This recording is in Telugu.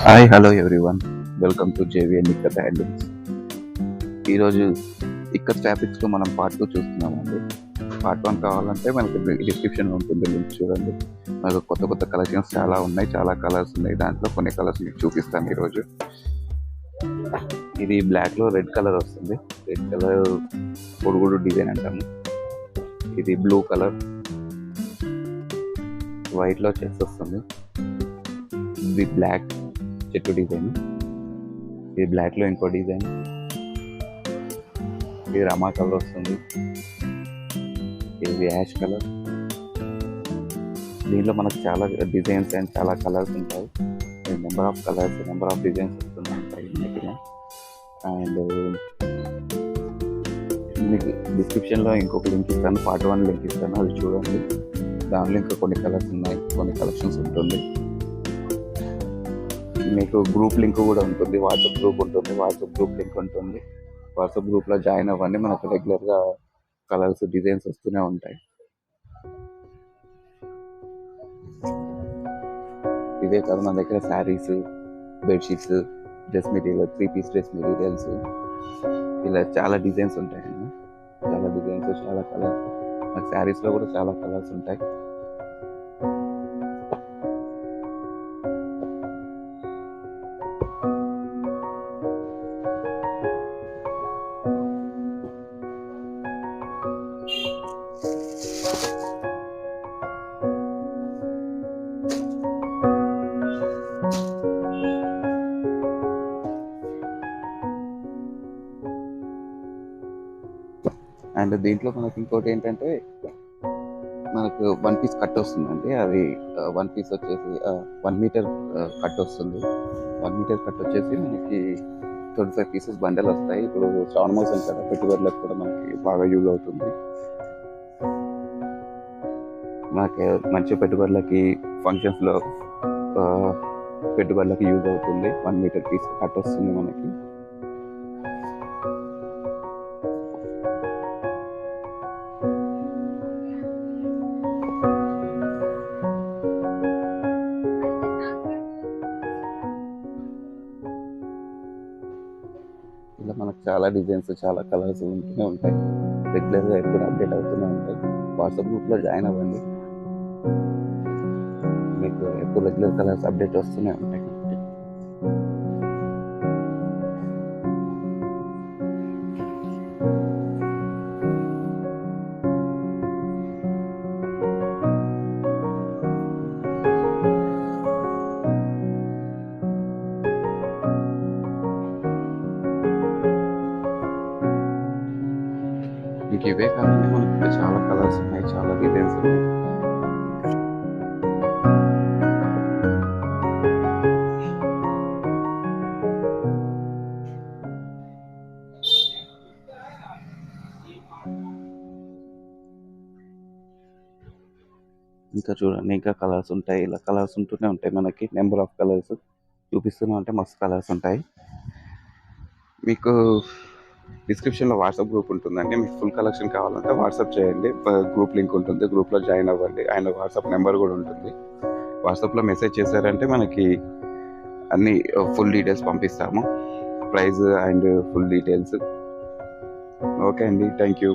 Hi hello everyone, welcome to JVN ikat handlooms. ఈరోజు ఇక్కత్ ఫ్యాబ్రిక్స్లో మనం పార్ట్ 2 చూస్తున్నామండి. పార్ట్ 1 కావాలంటే మనకి డిస్క్రిప్షన్లో ఉంటుంది, లింక్ చూడండి. మనకు కొత్త కొత్త కలెక్షన్స్ చాలా ఉన్నాయి, చాలా కలర్స్ ఉన్నాయి. దాంట్లో కొన్ని కలర్స్ మీకు చూపిస్తాను ఈరోజు. ఇది బ్లాక్లో రెడ్ కలర్ వస్తుంది. రెడ్ కలర్ పొడుగుడు డిజైన్ అంటాము. ఇది బ్లూ కలర్, వైట్లో చెక్స్ వస్తుంది. ఇది బ్లాక్ చెట్టు డిజైన్. ఇది బ్లాక్లో ఇంకో డిజైన్. ఇది రమా కలర్ వస్తుంది. ఇది యాష్ కలర్. దీంట్లో మనకు చాలా డిజైన్స్ అండ్ చాలా కలర్స్ ఉంటాయి. Number of colours, number of designs వస్తూ ఉంటాయి నీట్గా. అండ్ మీకు డిస్క్రిప్షన్లో ఇంకొక లింక్ ఇస్తాను, పార్ట్ 1 లింక్ ఇస్తాను, అది చూడండి. దానిలో ఇంకా కొన్ని కలర్స్ ఉన్నాయి, కొన్ని కలెక్షన్స్ ఉంటుంది. మీకు గ్రూప్ లింక్ కూడా ఉంటుంది, వాట్సాప్ గ్రూప్ ఉంటుంది, వాట్సాప్ గ్రూప్ లింక్ ఉంటుంది. వాట్సాప్ గ్రూప్లో జాయిన్ అవ్వండి, మనకు రెగ్యులర్గా కలర్స్, డిజైన్స్ వస్తూనే ఉంటాయి. ఇదే కాదు, మన దగ్గర saris, bedsheets, dress material, 3 piece dress materials, ఇలా చాలా డిజైన్స్ ఉంటాయండి. చాలా డిజైన్స్, చాలా కలర్స్. మనకు శారీస్లో కూడా చాలా కలర్స్ ఉంటాయి. అండ్ దీంట్లో మనకి ఇంకోటి ఏంటంటే, మనకు 1 పీస్ కట్ వస్తుందండి. అది 1 పీస్ వచ్చేసి 1 మీటర్ కట్ వస్తుంది. 1 మీటర్ కట్ వచ్చేసి మనకి 25 పీసెస్ బండల్ వస్తాయి. ఇప్పుడు శ్రావణ మాసం కదా, పెట్టుబడులకు కూడా మనకి బాగా యూజ్ అవుతుంది. మనకి మంచి పెట్టుబడులకి, ఫంక్షన్స్లో పెట్టుబడులకి యూజ్ అవుతుంది. 1 మీటర్ పీస్ కట్ వస్తుంది మనకి. ఇలా మనకు చాలా డిజైన్స్, చాలా కలర్స్ ఉంటూనే ఉంటాయి. రెగ్యులర్గా ఎప్పుడు అప్డేట్ అవుతూనే ఉంటాయి. వాట్సాప్ గ్రూప్లో జాయిన్ అవ్వండి, మీకు ఎప్పుడు రెగ్యులర్ కలర్స్ అప్డేట్ వస్తూనే ఉంటాయి. మీకు ఇవే కాదండి, మనకి చాలా కలర్స్ ఉన్నాయి, చాలా డిజైన్స్ ఉన్నాయి. ఇంకా చూడండి, ఇంకా కలర్స్ ఉంటాయి. ఇలా కలర్స్ ఉంటూనే ఉంటాయి. మనకి నెంబర్ ఆఫ్ కలర్స్ చూపిస్తూనే ఉంటే మస్తు కలర్స్ ఉంటాయి. మీకు డిస్క్రిప్షన్లో వాట్సాప్ గ్రూప్ ఉంటుందండి. మీకు ఫుల్ కలెక్షన్ కావాలంటే వాట్సాప్ చేయండి, గ్రూప్ లింక్ ఉంటుంది, గ్రూప్లో జాయిన్ అవ్వండి. అండ్ వాట్సాప్ నెంబర్ కూడా ఉంటుంది. వాట్సాప్లో మెసేజ్ చేశారంటే మనకి అన్ని ఫుల్ డీటెయిల్స్ పంపిస్తాము, price and full details. Okay అండి, థ్యాంక్ యూ.